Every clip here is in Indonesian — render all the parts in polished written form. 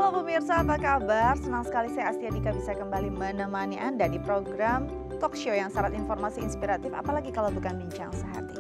Halo pemirsa, apa kabar? Senang sekali saya Astia Dika bisa kembali menemani Anda di program talk show yang syarat informasi inspiratif, apalagi kalau bukan bincang sehati.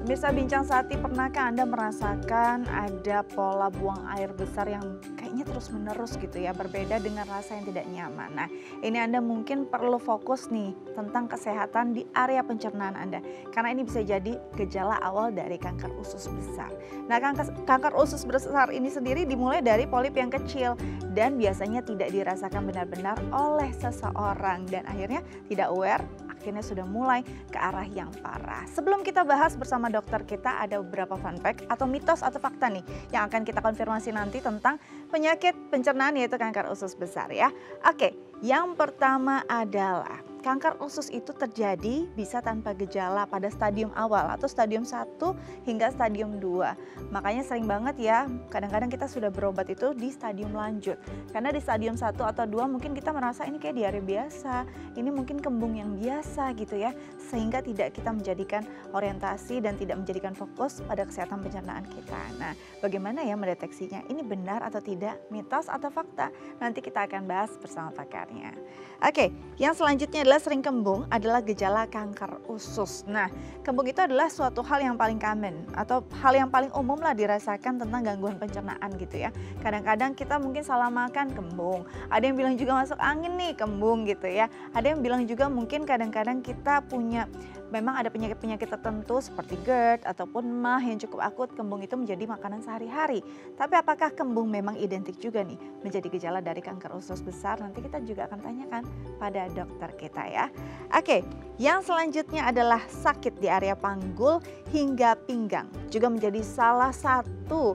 Pemirsa Bincang Sehati, pernahkah Anda merasakan ada pola buang air besar yang kayaknya terus-menerus gitu ya, berbeda dengan rasa yang tidak nyaman. Nah, ini Anda mungkin perlu fokus nih tentang kesehatan di area pencernaan Anda. Karena ini bisa jadi gejala awal dari kanker usus besar. Nah, kanker usus besar ini sendiri dimulai dari polip yang kecil dan biasanya tidak dirasakan benar-benar oleh seseorang dan akhirnya tidak aware, akhirnya sudah mulai ke arah yang parah. Sebelum kita bahas bersama dokter kita, ada beberapa fun fact atau mitos atau fakta nih yang akan kita konfirmasi nanti tentang penyakit pencernaan yaitu kanker usus besar ya. Oke, yang pertama adalah kanker usus itu terjadi bisa tanpa gejala pada stadium awal atau stadium 1 hingga stadium 2. Makanya sering banget ya, kadang-kadang kita sudah berobat itu di stadium lanjut. Karena di stadium 1 atau 2 mungkin kita merasa ini kayak diare biasa, ini mungkin kembung yang biasa gitu ya. Sehingga tidak kita menjadikan orientasi dan tidak menjadikan fokus pada kesehatan pencernaan kita. Nah, bagaimana ya mendeteksinya? Ini benar atau tidak? Mitos atau fakta? Nanti kita akan bahas bersama pakarnya. Oke, yang selanjutnya adalah sering kembung adalah gejala kanker usus. Nah, kembung itu adalah suatu hal yang paling common atau hal yang paling umum lah dirasakan tentang gangguan pencernaan gitu ya. Kadang-kadang kita mungkin salah makan kembung. Ada yang bilang juga masuk angin nih kembung gitu ya. Ada yang bilang juga mungkin kadang-kadang kita punya memang ada penyakit-penyakit tertentu seperti GERD ataupun MAH yang cukup akut, kembung itu menjadi makanan sehari-hari. Tapi apakah kembung memang identik juga nih menjadi gejala dari kanker usus besar? Nanti kita juga akan tanyakan pada dokter kita ya. Oke, yang selanjutnya adalah sakit di area panggul hingga pinggang. Juga menjadi salah satu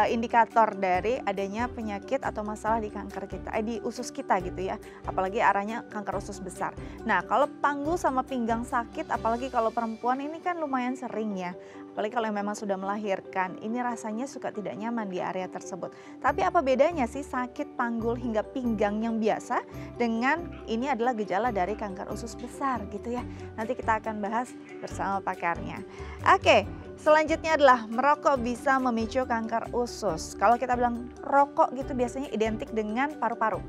indikator dari adanya penyakit atau masalah di kanker kita, di usus kita gitu ya. Apalagi arahnya kanker usus besar. Nah, kalau panggul sama pinggang sakit, apalagi kalau perempuan ini kan lumayan sering ya. Apalagi kalau memang sudah melahirkan, ini rasanya suka tidak nyaman di area tersebut. Tapi apa bedanya sih sakit panggul hingga pinggang yang biasa dengan ini adalah gejala dari kanker usus besar gitu ya. Nanti kita akan bahas bersama pakarnya. Oke, selanjutnya adalah merokok bisa memicu kanker usus. Kalau kita bilang rokok gitu biasanya identik dengan paru-paru.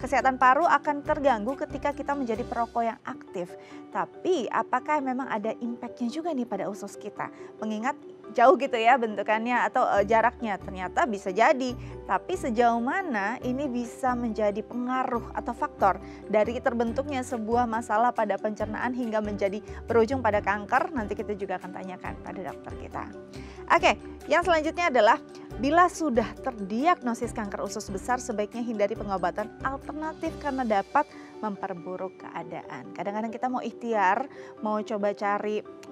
Kesehatan paru akan terganggu ketika kita menjadi perokok yang aktif. Tapi apakah memang ada impactnya juga nih pada usus kita? Mengingat jauh gitu ya bentukannya atau jaraknya, ternyata bisa jadi. Tapi sejauh mana ini bisa menjadi pengaruh atau faktor dari terbentuknya sebuah masalah pada pencernaan hingga menjadi berujung pada kanker, nanti kita juga akan tanyakan pada dokter kita. Oke, yang selanjutnya adalah bila sudah terdiagnosis kanker usus besar sebaiknya hindari pengobatan alternatif karena dapat memperburuk keadaan. Kadang-kadang kita mau ikhtiar, mau coba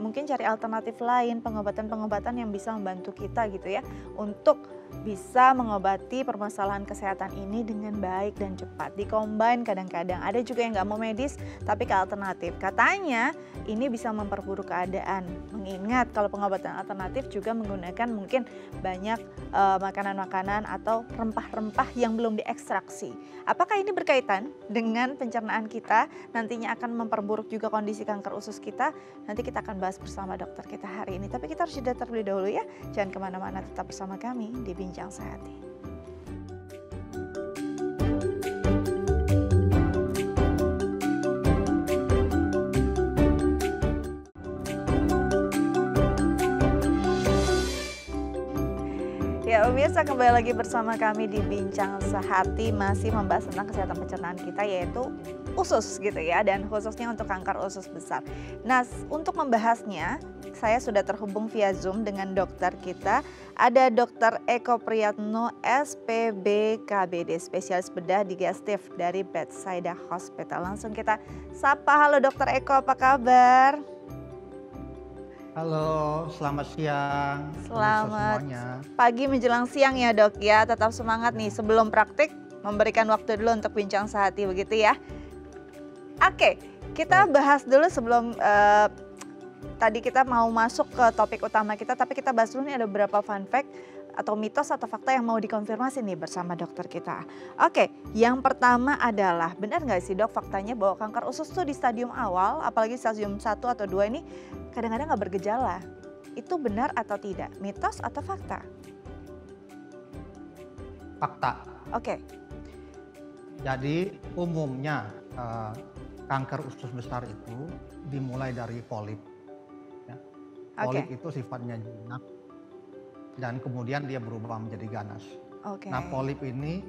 mungkin cari alternatif lain, pengobatan-pengobatan yang bisa membantu kita gitu ya untuk bisa mengobati permasalahan kesehatan ini dengan baik dan cepat. Dikombin kadang-kadang, ada juga yang nggak mau medis tapi ke alternatif. Katanya ini bisa memperburuk keadaan. Mengingat kalau pengobatan alternatif juga menggunakan mungkin banyak makanan-makanan atau rempah-rempah yang belum diekstraksi. Apakah ini berkaitan dengan pencernaan kita? Nantinya akan memperburuk juga kondisi kanker usus kita. Nanti kita akan bahas bersama dokter kita hari ini. Tapi kita harus jeda terlebih dahulu ya. Jangan kemana-mana, tetap bersama kami di Bincang Sehati. Ya pemirsa, kembali lagi bersama kami di Bincang Sehati, masih membahas tentang kesehatan pencernaan kita yaitu usus gitu ya, dan khususnya untuk kanker usus besar. Nah, untuk membahasnya saya sudah terhubung via Zoom dengan dokter kita. Ada Dr. Eko Priyatno, SPB KBD, spesialis bedah digestif dari Bethsaida Hospital. Langsung kita sapa. Halo Dr. Eko, apa kabar? Halo, selamat siang. Selamat Semuanya. pagi menjelang siang ya dok ya. Tetap semangat nih sebelum praktik, memberikan waktu dulu untuk bincang sehati begitu ya. Oke, kita bahas dulu sebelum tadi kita mau masuk ke topik utama kita. Tapi kita bahas dulu nih ada beberapa fun fact atau mitos atau fakta yang mau dikonfirmasi nih bersama dokter kita. Oke, yang pertama adalah benar nggak sih dok faktanya bahwa kanker usus tuh di stadium awal, apalagi stadium 1 atau 2 ini kadang-kadang nggak bergejala. Itu benar atau tidak? Mitos atau fakta? Fakta. Oke, Jadi umumnya kanker usus besar itu dimulai dari polip. Ya. oke, Polip itu sifatnya jinak dan kemudian dia berubah menjadi ganas. oke. Nah, polip ini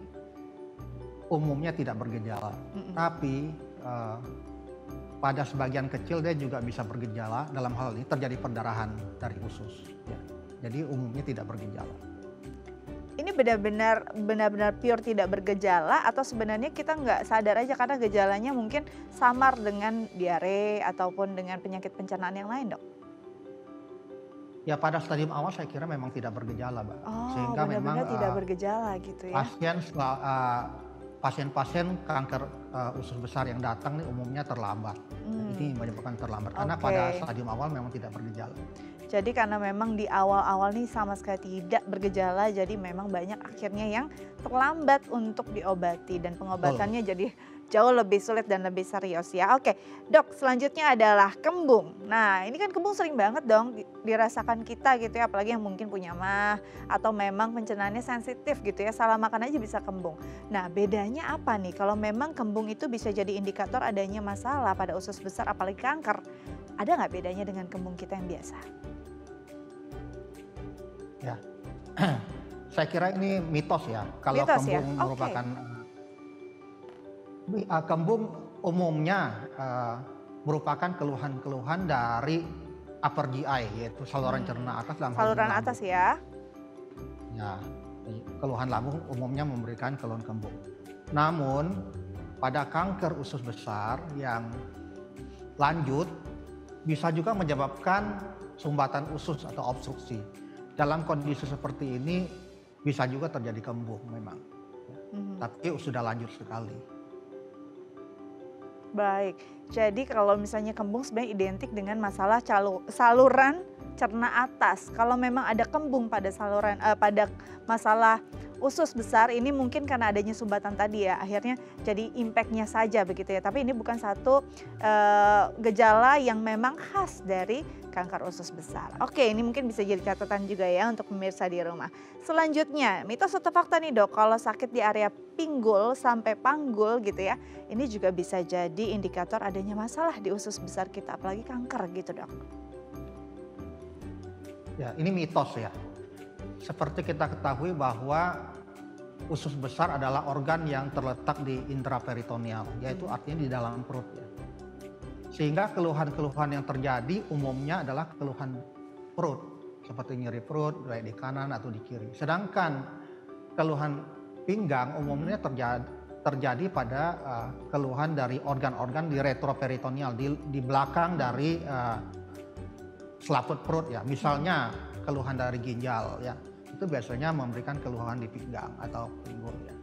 umumnya tidak bergejala, Mm-mm. tapi pada sebagian kecil dia juga bisa bergejala. Dalam hal ini terjadi perdarahan dari usus. Ya. Jadi umumnya tidak bergejala. Ini benar-benar pure tidak bergejala atau sebenarnya kita nggak sadar aja karena gejalanya mungkin samar dengan diare ataupun dengan penyakit pencernaan yang lain, Dok? Ya, pada stadium awal saya kira memang tidak bergejala, Mbak. Oh, Sehingga memang benar-benar tidak bergejala gitu ya. pasien-pasien kanker usus besar yang datang nih umumnya terlambat. Ini menyebabkan terlambat karena pada Oke. stadium awal memang tidak bergejala. Jadi karena memang di awal-awal nih sama sekali tidak bergejala, jadi memang banyak akhirnya yang terlambat untuk diobati dan pengobatannya jadi jauh lebih sulit dan lebih serius ya. Oke, Dok, selanjutnya adalah kembung. Nah, ini kan kembung sering banget dong dirasakan kita gitu ya, apalagi yang mungkin punya mah atau memang pencernaannya sensitif gitu ya, salah makan aja bisa kembung. Nah, bedanya apa nih kalau memang kembung itu bisa jadi indikator adanya masalah pada usus besar apalagi kanker? Ada nggak bedanya dengan kembung kita yang biasa? Ya, saya kira ini mitos ya. Kalau Mitos ya? kembung Oke. merupakan kembung umumnya merupakan keluhan-keluhan dari upper GI, yaitu saluran cerna atas dalam hal ini Saluran lambung. atas ya. Ya, keluhan lambung umumnya memberikan keluhan kembung. Namun pada kanker usus besar yang lanjut bisa juga menyebabkan sumbatan usus atau obstruksi. Dalam kondisi seperti ini bisa juga terjadi kembung memang, tapi sudah lanjut sekali. Baik, jadi kalau misalnya kembung sebenarnya identik dengan masalah saluran cerna atas. Kalau memang ada kembung pada pada masalah usus besar ini mungkin karena adanya sumbatan tadi ya, akhirnya jadi impactnya saja begitu ya. Tapi ini bukan satu gejala yang memang khas dari kanker usus besar. Oke, ini mungkin bisa jadi catatan juga ya untuk pemirsa di rumah. Selanjutnya, mitos atau fakta nih Dok, kalau sakit di area pinggul sampai panggul gitu ya, ini juga bisa jadi indikator adanya masalah di usus besar kita, apalagi kanker gitu Dok. Ya, ini mitos ya. Seperti kita ketahui bahwa usus besar adalah organ yang terletak di intraperitoneal, yaitu artinya di dalam perut ya. Sehingga keluhan-keluhan yang terjadi umumnya adalah keluhan perut, seperti nyeri perut baik di kanan atau di kiri. Sedangkan keluhan pinggang umumnya terjadi pada keluhan dari organ-organ di retroperitoneal, di belakang dari selaput perut ya. Misalnya keluhan dari ginjal ya, itu biasanya memberikan keluhan di pinggang atau pinggul ya.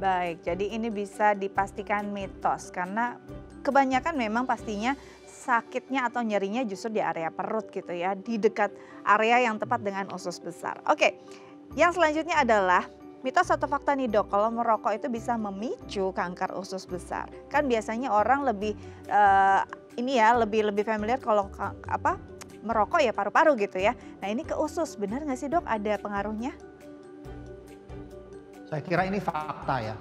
Baik, jadi ini bisa dipastikan mitos karena kebanyakan memang pastinya sakitnya atau nyerinya justru di area perut gitu ya, di dekat area yang tepat dengan usus besar. Oke, yang selanjutnya adalah mitos atau fakta nih Dok, kalau merokok itu bisa memicu kanker usus besar. Kan biasanya orang lebih lebih familiar kalau merokok ya paru-paru gitu ya. Nah ini ke usus, benar nggak sih Dok ada pengaruhnya? Saya kira ini fakta ya.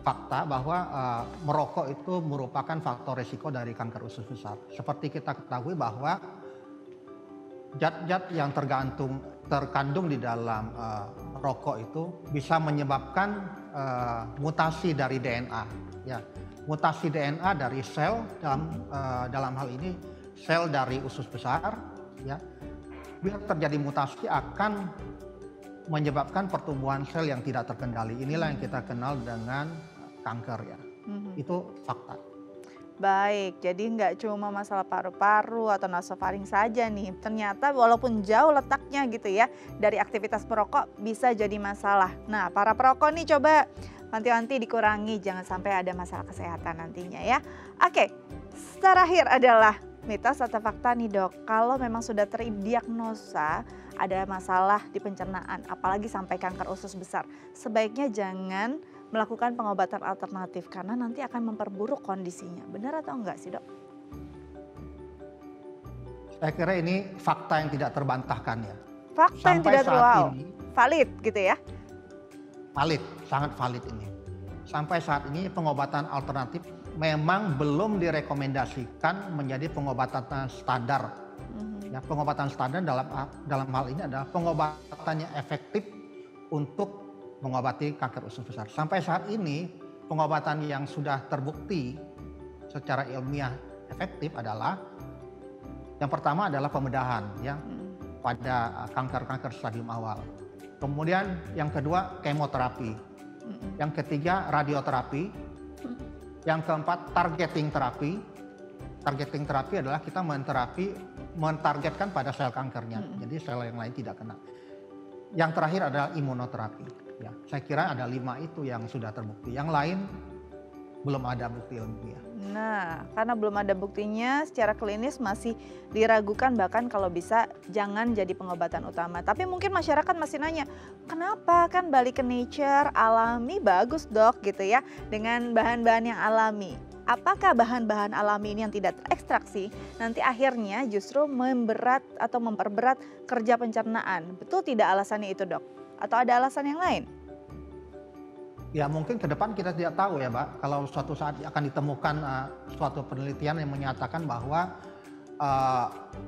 Fakta bahwa merokok itu merupakan faktor resiko dari kanker usus besar. Seperti kita ketahui bahwa zat-zat yang terkandung di dalam rokok itu bisa menyebabkan mutasi dari DNA. Ya, mutasi DNA dari sel dalam hal ini sel dari usus besar. Ya, bila terjadi mutasi akan menyebabkan pertumbuhan sel yang tidak terkendali. Inilah yang kita kenal dengan kanker ya. Itu fakta. Baik, jadi nggak cuma masalah paru-paru atau nasofaring saja nih. Ternyata walaupun jauh letaknya gitu ya dari aktivitas perokok bisa jadi masalah. Nah, para perokok nih coba wanti-wanti dikurangi, jangan sampai ada masalah kesehatan nantinya ya. Oke, terakhir adalah mitos atau fakta nih Dok, kalau memang sudah terdiagnosa ada masalah di pencernaan, apalagi sampai kanker usus besar, sebaiknya jangan melakukan pengobatan alternatif karena nanti akan memperburuk kondisinya. Benar atau enggak sih Dok? Saya kira ini fakta yang tidak terbantahkan ya. Fakta yang Sampai tidak saat wow, ini valid gitu ya? valid, sangat valid ini. Sampai saat ini pengobatan alternatif memang belum direkomendasikan menjadi pengobatan standar. Mhm. Ya, pengobatan standar dalam hal ini adalah pengobatan yang efektif untuk mengobati kanker usus besar. Sampai saat ini pengobatan yang sudah terbukti secara ilmiah efektif adalah yang pertama adalah pembedahan ya Mhm. pada kanker-kanker stadium awal. Kemudian yang kedua kemoterapi. Mhm. Yang ketiga radioterapi. Yang keempat targeting terapi. Targeting terapi adalah kita mentargetkan pada sel kankernya. Jadi sel yang lain tidak kena. Yang terakhir adalah imunoterapi. Ya, saya kira ada 5 itu yang sudah terbukti. Yang lain belum ada bukti ilmiah. Nah, karena belum ada buktinya secara klinis masih diragukan, bahkan kalau bisa jangan jadi pengobatan utama. Tapi mungkin masyarakat masih nanya, kenapa kan balik ke nature, alami bagus dok gitu ya, dengan bahan-bahan yang alami. Apakah bahan-bahan alami ini yang tidak terekstraksi nanti akhirnya justru memberat atau memperberat kerja pencernaan? Betul tidak alasannya itu dok? Atau ada alasan yang lain? Ya mungkin ke depan kita tidak tahu ya Mbak, kalau suatu saat akan ditemukan suatu penelitian yang menyatakan bahwa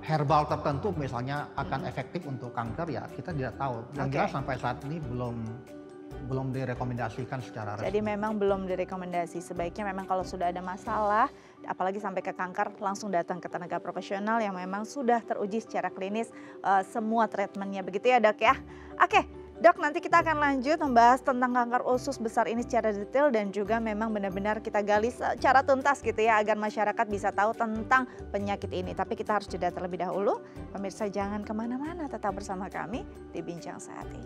herbal tertentu misalnya akan efektif untuk kanker, ya kita tidak tahu. Yang jelas sampai saat ini belum direkomendasikan secara resmi. Jadi memang belum direkomendasi, sebaiknya memang kalau sudah ada masalah, apalagi sampai ke kanker, langsung datang ke tenaga profesional yang memang sudah teruji secara klinis semua treatmentnya, begitu ya dok ya. Oke. Dok, nanti kita akan lanjut membahas tentang kanker usus besar ini secara detail dan juga memang benar-benar kita gali secara tuntas gitu ya agar masyarakat bisa tahu tentang penyakit ini. Tapi kita harus jeda terlebih dahulu. Pemirsa jangan kemana-mana, tetap bersama kami di Bincang Sehati.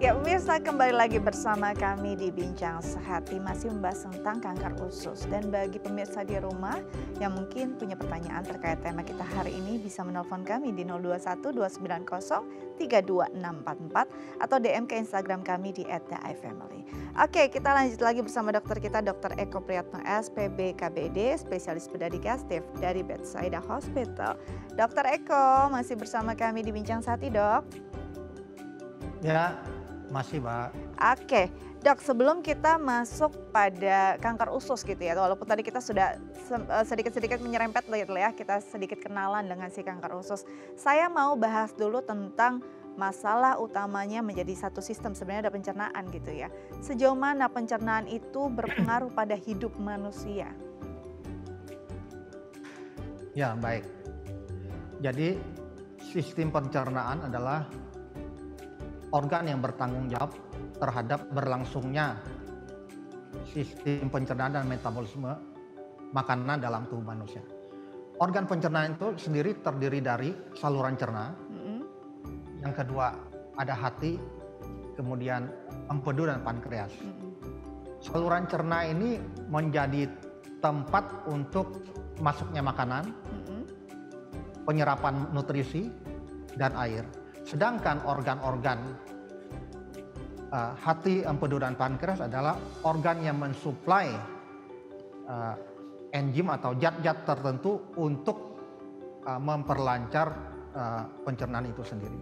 Ya pemirsa, kembali lagi bersama kami di Bincang Sehati, masih membahas tentang kanker usus. Dan bagi pemirsa di rumah yang mungkin punya pertanyaan terkait tema kita hari ini, bisa menelpon kami di 021 290 32644 atau DM ke Instagram kami di @daifamily. Oke, kita lanjut lagi bersama dokter kita, Dr. Eko Priyatno SPB KBD, spesialis bedah digestif dari Bethsaida Hospital. Dr. Eko masih bersama kami di Bincang Sehati, dok. Ya, masih Mbak. Oke, dok, sebelum kita masuk pada kanker usus gitu ya, walaupun tadi kita sudah sedikit-sedikit menyerempet gitu ya, kita sedikit kenalan dengan si kanker usus. Saya mau bahas dulu tentang masalah utamanya menjadi satu sistem, sebenarnya ada pencernaan gitu ya. Sejauh mana pencernaan itu berpengaruh pada hidup manusia? Ya, baik. Jadi sistem pencernaan adalah organ yang bertanggung jawab terhadap berlangsungnya sistem pencernaan dan metabolisme makanan dalam tubuh manusia. Organ pencernaan itu sendiri terdiri dari saluran cerna, yang kedua ada hati, kemudian empedu dan pankreas. Saluran cerna ini menjadi tempat untuk masuknya makanan, penyerapan nutrisi, dan air. Sedangkan organ-organ hati, empedu, dan pankreas adalah organ yang mensuplai enzim atau zat-zat tertentu untuk memperlancar pencernaan itu sendiri.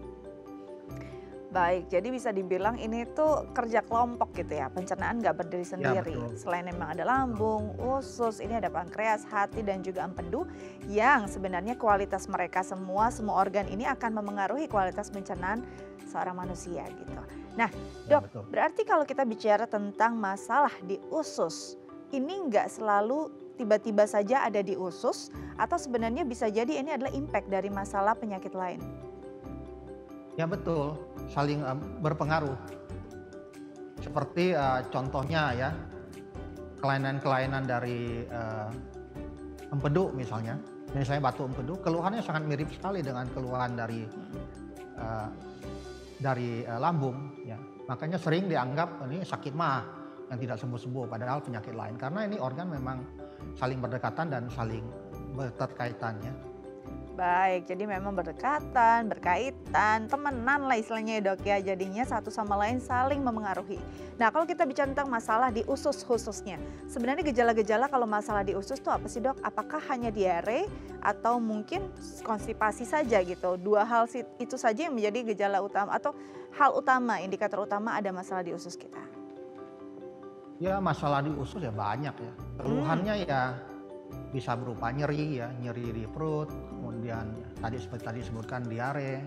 Baik, jadi bisa dibilang ini tuh kerja kelompok gitu ya, pencernaan nggak berdiri sendiri. Ya, selain memang ada lambung, usus, ini ada pankreas, hati, dan juga empedu yang sebenarnya kualitas mereka semua organ ini akan memengaruhi kualitas pencernaan seorang manusia gitu. Nah dok, betul. Berarti kalau kita bicara tentang masalah di usus, ini nggak selalu tiba-tiba saja ada di usus atau sebenarnya bisa jadi ini adalah impact dari masalah penyakit lain? Ya betul, saling berpengaruh. Seperti contohnya ya, kelainan-kelainan dari empedu misalnya batu empedu, keluhannya sangat mirip sekali dengan keluhan dari lambung. Ya. Makanya sering dianggap ini sakit mah yang tidak sembuh-sembuh, padahal penyakit lain. Karena ini organ memang saling berdekatan dan saling berkaitan ya. Baik, jadi memang berdekatan, berkaitan, temenan lah istilahnya ya dok ya. Jadinya satu sama lain saling memengaruhi. Nah kalau kita bicara tentang masalah di usus khususnya. Sebenarnya gejala-gejala kalau masalah di usus tuh apa sih dok? Apakah hanya diare atau mungkin konstipasi saja gitu? Dua hal itu saja yang menjadi gejala utama atau hal utama, indikator utama ada masalah di usus kita. Ya masalah di usus ya banyak ya. Hmm, Keluhannya ya bisa berupa nyeri ya, nyeri di perut, kemudian ya, tadi seperti tadi disebutkan diare,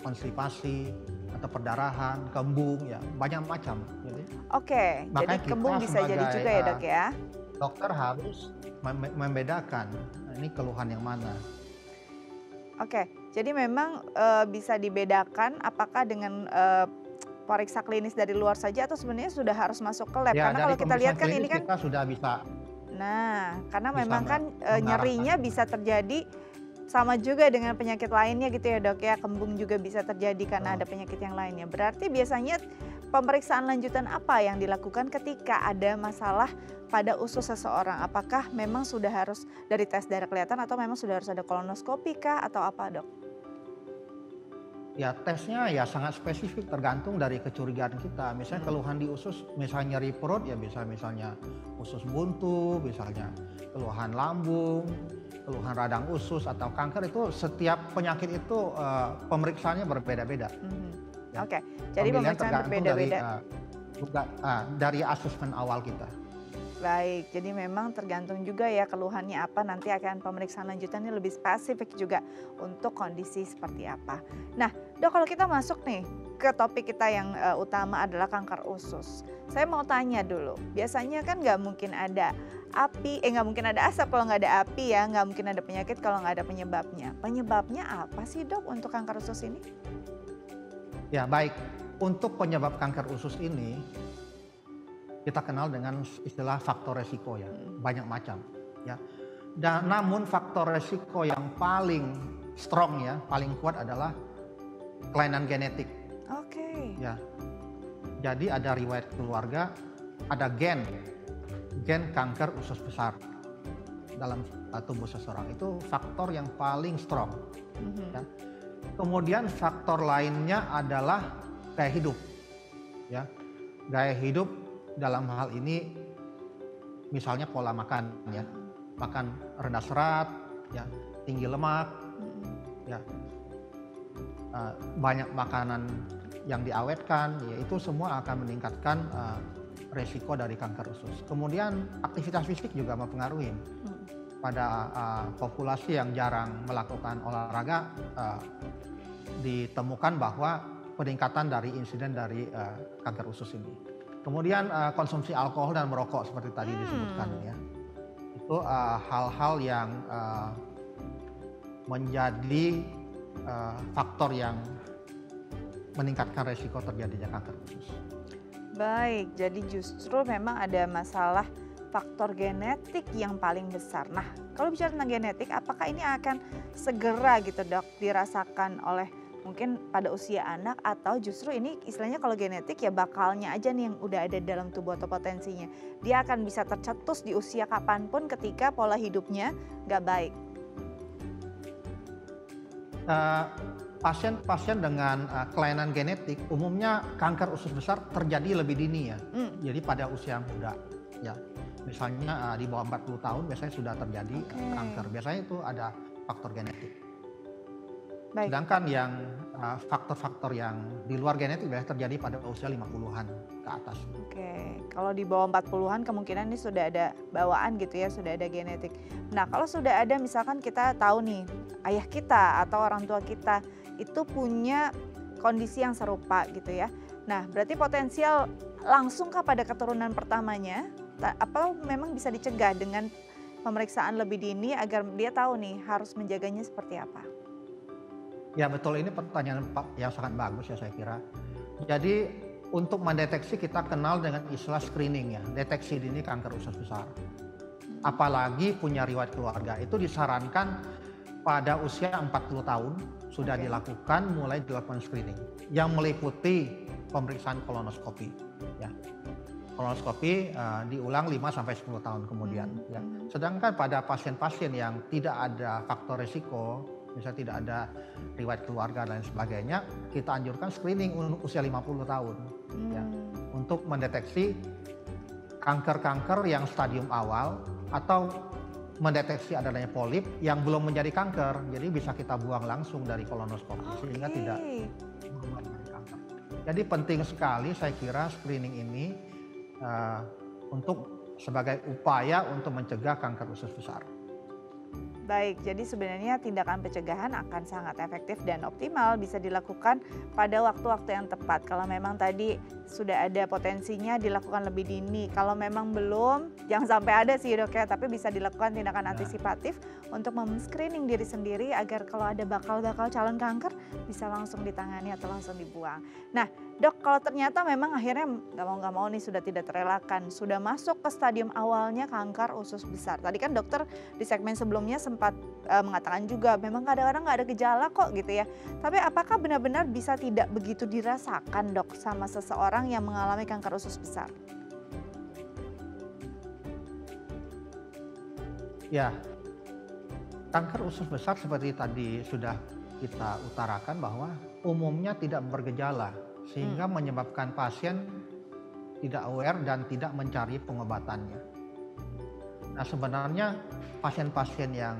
konstipasi, atau perdarahan, kembung ya, banyak macam gitu. oke, jadi Makanya kita kembung bisa jadi sebagai juga ya dok ya. dokter harus membedakan ini keluhan yang mana. Oke, jadi memang, bisa dibedakan apakah dengan, periksa klinis dari luar saja atau sebenarnya sudah harus masuk ke lab? Ya Karena dari kalau kita lihat pemeriksaan kan ini klinis kan kita sudah bisa nah, karena bisa memang kan, mengarahkan. nyerinya bisa terjadi sama juga dengan penyakit lainnya gitu ya Dok ya, kembung juga bisa terjadi karena ada penyakit yang lainnya. Berarti biasanya pemeriksaan lanjutan apa yang dilakukan ketika ada masalah pada usus seseorang? Apakah memang sudah harus dari tes darah kelihatan atau memang sudah harus ada kolonoskopi kah atau apa Dok? Ya tesnya ya sangat spesifik tergantung dari kecurigaan kita. Misalnya Mhm. keluhan di usus, misalnya nyeri perut ya bisa misalnya usus buntu, misalnya keluhan lambung, keluhan radang usus atau kanker itu setiap penyakit itu pemeriksaannya berbeda-beda Mhm. ya. Oke, jadi Pemilihan pemeriksaan tergantung dari berbeda-beda. dari asesmen awal kita. Baik, jadi memang tergantung juga ya keluhannya apa, nanti akan pemeriksaan lanjutannya lebih spesifik juga untuk kondisi seperti apa. Nah, Dok kalau kita masuk nih ke topik kita yang utama adalah kanker usus. Saya mau tanya dulu, biasanya kan nggak mungkin ada api, nggak mungkin ada asap kalau nggak ada api ya, nggak mungkin ada penyakit kalau nggak ada penyebabnya. Penyebabnya apa sih Dok untuk kanker usus ini? Ya baik, untuk penyebab kanker usus ini kita kenal dengan istilah faktor resiko ya, Mm. banyak macam ya. Dan namun faktor resiko yang paling strong ya, paling kuat adalah kelainan genetik Oke. ya. Jadi ada riwayat keluarga, ada gen kanker usus besar dalam tubuh seseorang. Itu faktor yang paling strong Mhm. ya. Kemudian faktor lainnya adalah gaya hidup ya. Gaya hidup dalam hal ini misalnya pola makan ya. Makan rendah serat ya, tinggi lemak Mhm. ya, banyak makanan yang diawetkan, ya itu semua akan meningkatkan resiko dari kanker usus. Kemudian aktivitas fisik juga mempengaruhi. Mhm. Pada populasi yang jarang melakukan olahraga, ditemukan bahwa peningkatan dari insiden dari kanker usus ini. Kemudian konsumsi alkohol dan merokok seperti tadi disebutkan Hmm. ya, itu hal-hal yang menjadi faktor yang meningkatkan resiko terjadinya kanker usus. Baik, jadi justru memang ada masalah faktor genetik yang paling besar. Nah, kalau bicara tentang genetik, apakah ini akan segera gitu dok dirasakan oleh mungkin pada usia anak atau justru ini istilahnya kalau genetik ya bakalnya aja nih yang udah ada dalam tubuh atau potensinya. Dia akan bisa tercetus di usia kapanpun ketika pola hidupnya nggak baik. Pasien-pasien dengan kelainan genetik umumnya kanker usus besar terjadi lebih dini ya. Hmm, Jadi pada usia muda ya. Misalnya di bawah 40 tahun biasanya sudah terjadi oke, kanker. Biasanya itu ada faktor genetik. baik. Sedangkan yang faktor-faktor yang di luar genetik biasanya terjadi pada usia 50-an ke atas. Oke, kalau di bawah 40-an kemungkinan ini sudah ada bawaan gitu ya, sudah ada genetik. Nah, kalau sudah ada misalkan kita tahu nih, ayah kita atau orang tua kita itu punya kondisi yang serupa gitu ya. Nah, berarti potensial langsungkah pada keturunan pertamanya? Apa memang bisa dicegah dengan pemeriksaan lebih dini agar dia tahu nih harus menjaganya seperti apa? Ya betul, ini pertanyaan yang sangat bagus ya saya kira. Jadi untuk mendeteksi kita kenal dengan istilah screening ya, deteksi dini kanker usus besar. Hmm, Apalagi punya riwayat keluarga, itu disarankan pada usia 40 tahun sudah oke. dilakukan, mulai dilakukan screening yang meliputi pemeriksaan kolonoskopi ya. Kolonoskopi diulang 5 sampai 10 tahun kemudian Hmm, ya. hmm, Sedangkan pada pasien-pasien yang tidak ada faktor risiko misalnya tidak ada riwayat keluarga dan sebagainya, kita anjurkan screening usia 50 tahun ya, untuk mendeteksi kanker-kanker yang stadium awal atau mendeteksi adanya polip yang belum menjadi kanker. Jadi bisa kita buang langsung dari kolonoskopi sehingga tidak berubah menjadi kanker. Jadi penting sekali saya kira screening ini untuk sebagai upaya untuk mencegah kanker usus besar. Baik, jadi sebenarnya tindakan pencegahan akan sangat efektif dan optimal bisa dilakukan pada waktu-waktu yang tepat. Kalau memang tadi sudah ada potensinya dilakukan lebih dini. Kalau memang belum, jangan sampai ada sih dok ya, tapi bisa dilakukan tindakan antisipatif untuk screening diri sendiri agar kalau ada bakal calon kanker bisa langsung ditangani atau langsung dibuang. Nah dok, kalau ternyata memang akhirnya nggak mau nih sudah tidak terelakkan, sudah masuk ke stadium awalnya kanker usus besar. Tadi kan dokter di segmen sebelumnya sempat mengatakan juga memang kadang-kadang nggak ada gejala kok gitu ya. Tapi apakah benar-benar bisa tidak begitu dirasakan dok sama seseorang yang mengalami kanker usus besar? Ya, kanker usus besar seperti tadi sudah kita utarakan bahwa umumnya tidak bergejala sehingga menyebabkan pasien tidak aware dan tidak mencari pengobatannya. Nah sebenarnya pasien-pasien yang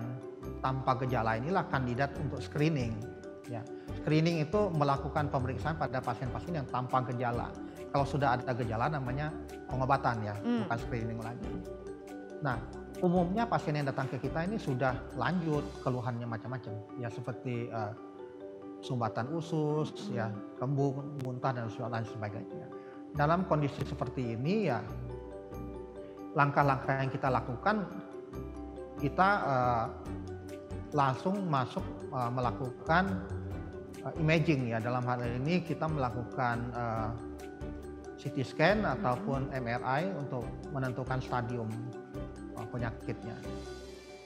tanpa gejala inilah kandidat untuk screening. Ya, screening itu melakukan pemeriksaan pada pasien-pasien yang tanpa gejala. Kalau sudah ada gejala namanya pengobatan ya, bukan screening lagi. Nah, umumnya pasien yang datang ke kita ini sudah lanjut keluhannya macam-macam. Ya seperti sumbatan usus, ya kembung, muntah dan lain sebagainya. Dalam kondisi seperti ini ya langkah-langkah yang kita lakukan, kita langsung masuk melakukan imaging ya. Dalam hal ini kita melakukan CT scan ataupun MRI untuk menentukan stadium penyakitnya.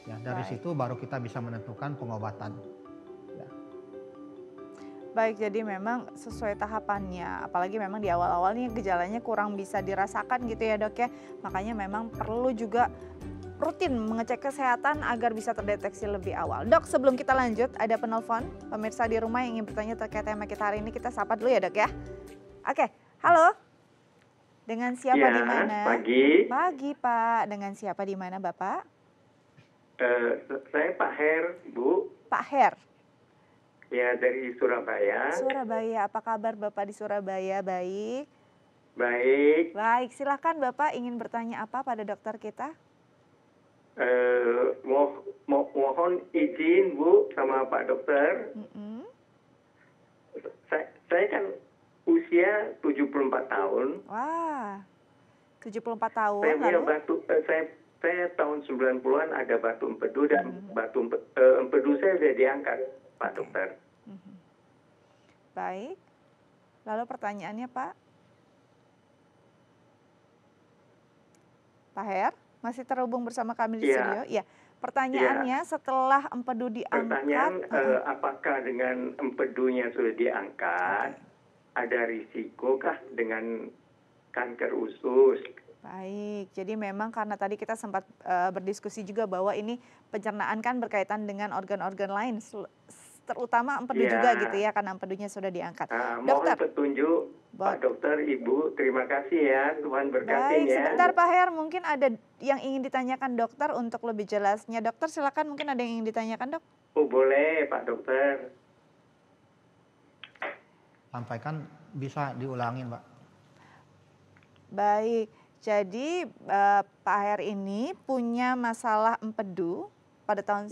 Ya, dari situ baru kita bisa menentukan pengobatan. Ya. Baik, jadi memang sesuai tahapannya, apalagi memang di awal-awal nih gejalanya kurang bisa dirasakan gitu ya dok ya. Makanya memang perlu juga rutin mengecek kesehatan agar bisa terdeteksi lebih awal. Dok, sebelum kita lanjut ada penelpon pemirsa di rumah yang ingin bertanya terkait tema kita hari ini, kita sapa dulu ya dok ya. Oke, halo. Dengan siapa di mana? Pagi. Pagi Pak, dengan siapa di mana Bapak? Saya Pak Her, Bu. Pak Her. Ya, dari Surabaya. Surabaya, apa kabar Bapak di Surabaya? Baik. Baik. Baik, silakan Bapak ingin bertanya apa pada dokter kita? Mohon izin Bu sama Pak Dokter. Saya kan usia 74 tahun. Wah, 74 tahun. Saya tahun 90-an ada batu empedu dan batu empedu saya sudah diangkat, Pak Dokter. Baik. Lalu pertanyaannya Pak? Pak Her, masih terhubung bersama kami di studio? Iya. Pertanyaannya setelah empedu diangkat. Pertanyaan apakah dengan empedunya sudah diangkat, ada risiko kah dengan kanker usus? Baik, jadi memang karena tadi kita sempat berdiskusi juga bahwa ini pencernaan kan berkaitan dengan organ-organ lain, terutama empedu juga gitu ya, karena empedunya sudah diangkat. Mohon petunjuk Pak Dokter, Ibu, terima kasih ya, Tuhan berkati ya. Baik, sebentar Pak Her, mungkin ada yang ingin ditanyakan dokter untuk lebih jelasnya. Dokter silakan, mungkin ada yang ingin ditanyakan dok? Oh boleh Pak Dokter. Sampaikan, bisa diulangin Pak. Baik. Jadi Pak Her ini punya masalah empedu pada tahun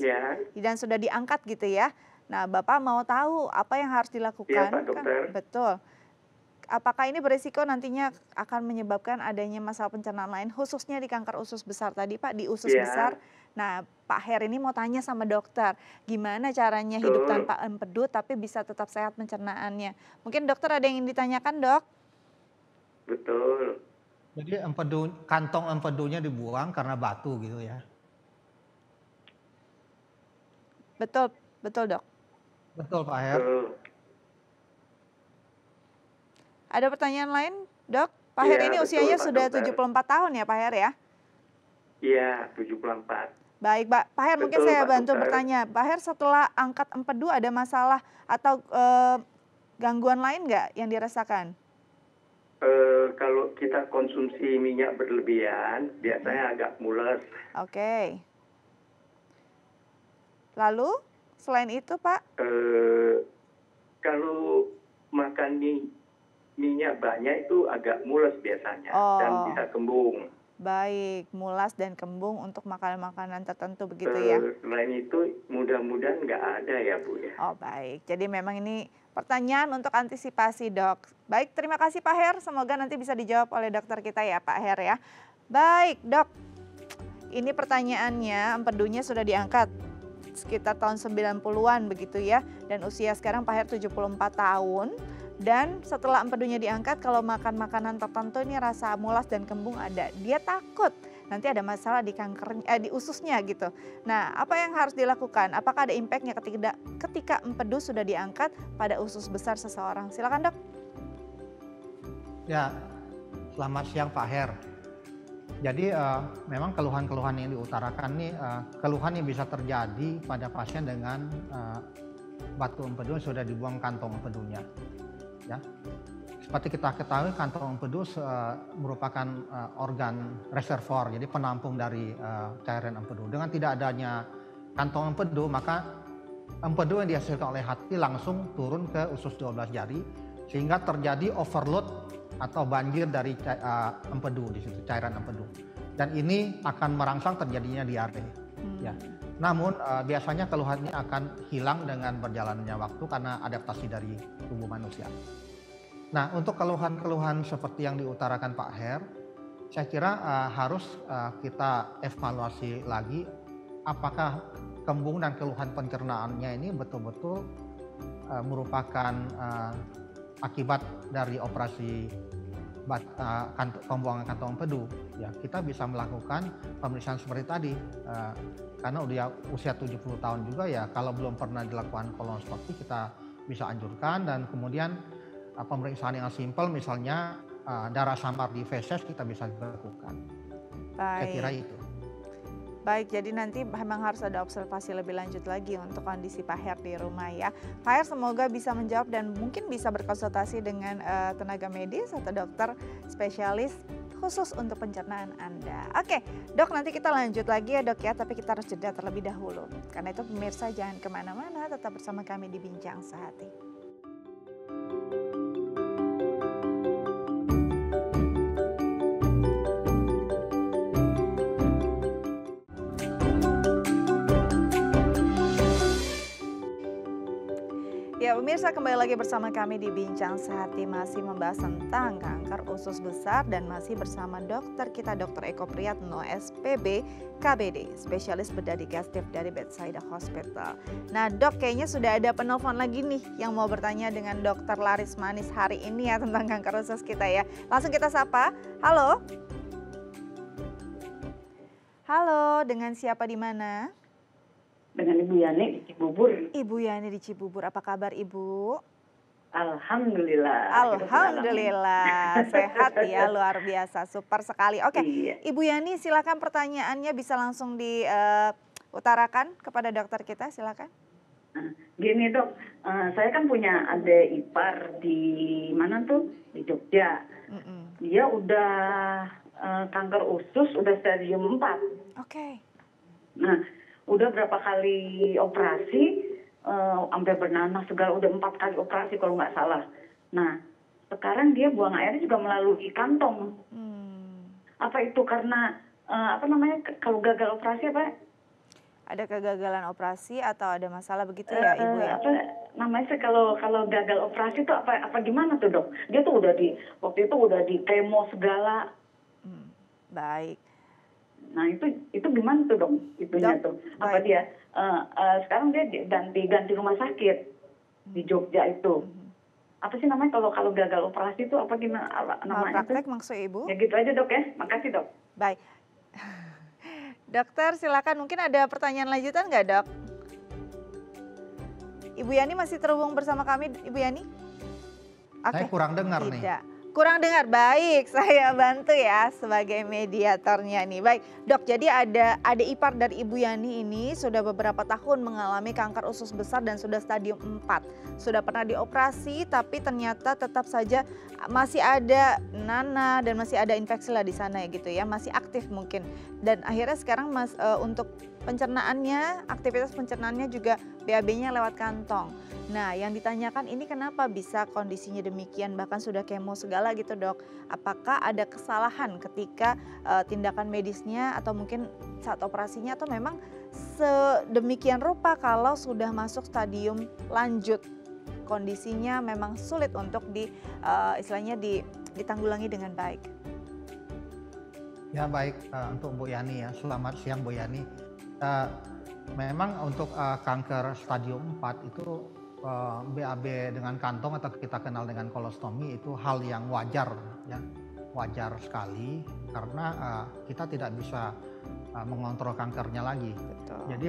dan sudah diangkat gitu ya. Nah Bapak mau tahu apa yang harus dilakukan? Iya Pak Dokter. Kan? Betul. Apakah ini berisiko nantinya akan menyebabkan adanya masalah pencernaan lain khususnya di kanker usus besar tadi Pak, di usus besar. Nah Pak Her ini mau tanya sama dokter, gimana caranya hidup tanpa empedu tapi bisa tetap sehat pencernaannya. Mungkin dokter ada yang ingin ditanyakan dok? Betul. Jadi kantong empedunya dibuang karena batu gitu ya? Betul, betul dok. Betul Pak Her. Ada pertanyaan lain dok? Pak Her ini usianya sudah 74 tahun ya Pak Her ya? Iya, 74. Baik, Pak Her, mungkin Betul, saya Pak bantu Dokter. bertanya. Pak Her, setelah angkat empedu ada masalah atau gangguan lain nggak yang dirasakan? Kalau kita konsumsi minyak berlebihan, biasanya agak mules. Oke. Lalu selain itu, Pak? Kalau makan minyak banyak itu agak mules biasanya dan Oh, bisa kembung. baik. Mulas dan kembung untuk makanan-makanan tertentu begitu ya? Selain itu mudah-mudahan nggak ada ya Bu ya. Oh, baik. Jadi memang ini pertanyaan untuk antisipasi, Dok. Baik, terima kasih Pak Her. Semoga nanti bisa dijawab oleh dokter kita ya, Pak Her ya. Baik, Dok. Ini pertanyaannya, empedunya sudah diangkat sekitar tahun 90-an begitu ya. Dan usia sekarang Pak Her 74 tahun. Dan setelah empedunya diangkat, kalau makan makanan tertentu ini rasa mulas dan kembung ada. Dia takut nanti ada masalah di di ususnya gitu. Nah, apa yang harus dilakukan? Apakah ada impactnya ketika empedu sudah diangkat pada usus besar seseorang? Silakan, Dok. Ya, selamat siang Pak Her. Jadi memang keluhan-keluhan yang diutarakan ini keluhan yang bisa terjadi pada pasien dengan batu empedu yang sudah dibuang kantong empedunya. Ya, seperti kita ketahui kantong empedu merupakan organ reservoir, jadi penampung dari cairan empedu. Dengan tidak adanya kantong empedu, maka empedu yang dihasilkan oleh hati langsung turun ke usus 12 jari, sehingga terjadi overload atau banjir dari empedu di situ, cairan empedu. Dan ini akan merangsang terjadinya diare. Ya. Namun biasanya keluhan ini akan hilang dengan berjalannya waktu karena adaptasi dari tubuh manusia. Nah, untuk keluhan-keluhan seperti yang diutarakan Pak Her, saya kira harus kita evaluasi lagi apakah kembung dan keluhan pencernaannya ini betul-betul merupakan akibat dari operasi pembuangan kantong empedu. Ya, kita bisa melakukan pemeriksaan seperti tadi. Karena usia 70 tahun juga ya, kalau belum pernah dilakukan kolonoskopi kita bisa anjurkan, dan kemudian pemeriksaan yang simpel misalnya darah samar di feses kita bisa lakukan. Saya kira Baik. itu. Baik, jadi nanti memang harus ada observasi lebih lanjut lagi untuk kondisi Pak Her di rumah ya. Pak Her semoga bisa menjawab dan mungkin bisa berkonsultasi dengan tenaga medis atau dokter spesialis khusus untuk pencernaan Anda. Oke, Dok, nanti kita lanjut lagi ya Dok ya, tapi kita harus jeda terlebih dahulu. Karena itu pemirsa jangan kemana-mana, tetap bersama kami di Bincang Sehati. Ya pemirsa, kembali lagi bersama kami di Bincang Sehati, masih membahas tentang kanker usus besar dan masih bersama dokter kita Dr. Eko Priyatno SPB KBD, spesialis bedah digestif dari Bethsaida Hospital. Nah Dok, kayaknya sudah ada penelpon lagi nih yang mau bertanya dengan Dokter Laris Manis hari ini ya tentang kanker usus kita ya. Langsung kita sapa. Halo. Halo, dengan siapa di mana? Dengan Ibu Yani di Cibubur. Ibu Yani di Cibubur, apa kabar Ibu? Alhamdulillah. Alhamdulillah, sehat ya, luar biasa, super sekali. Oke, Iya. Ibu Yani silakan pertanyaannya bisa langsung diutarakan kepada dokter kita, silakan. Gini Dok, saya kan punya adik ipar di mana tuh? Di Jogja. Dia udah kanker usus, udah stadium 4. Oke. Nah, udah berapa kali operasi, sampai bernanah segala, udah 4 kali operasi kalau nggak salah. Nah, sekarang dia buang airnya juga melalui kantong. Apa itu karena kalau gagal operasi apa? Ada kegagalan operasi atau ada masalah begitu ya Ibu ya? Apa namanya sih kalau gagal operasi itu apa gimana tuh Dok? Dia tuh waktu itu udah di kemo segala. Baik. Nah itu gimana tuh Dok? Itunya Dok, tuh apa baik. dia? Sekarang dia ganti rumah sakit di Jogja itu. Apa sih namanya kalau gagal operasi itu apa gimana namanya tuh? Malpraktek maksud Ibu? Ya gitu aja Dok ya. Makasih Dok. Baik. Dokter silakan, mungkin ada pertanyaan lanjutan nggak Dok? Ibu Yani masih terhubung bersama kami, Ibu Yani? Saya kurang dengar nih. Tidak. Kurang dengar, baik, saya bantu ya sebagai mediatornya nih. Baik, Dok, jadi ada adik ipar dari Ibu Yani ini sudah beberapa tahun mengalami kanker usus besar dan sudah stadium 4. Sudah pernah dioperasi tapi ternyata tetap saja masih ada nanah dan masih ada infeksi lah di sana ya gitu ya, masih aktif mungkin. Dan akhirnya sekarang untuk pencernaannya, aktivitas pencernaannya juga BAB-nya lewat kantong. Nah, yang ditanyakan ini kenapa bisa kondisinya demikian, bahkan sudah kemo segala gitu Dok. Apakah ada kesalahan ketika tindakan medisnya atau mungkin saat operasinya, atau memang sedemikian rupa kalau sudah masuk stadium lanjut, kondisinya memang sulit untuk istilahnya ditanggulangi dengan baik. Ya baik, untuk Bu Yani ya, selamat siang Bu Yani. Memang untuk kanker stadium 4 itu BAB dengan kantong atau kita kenal dengan kolostomi itu hal yang wajar ya, wajar sekali karena kita tidak bisa mengontrol kankernya lagi. Betul. Jadi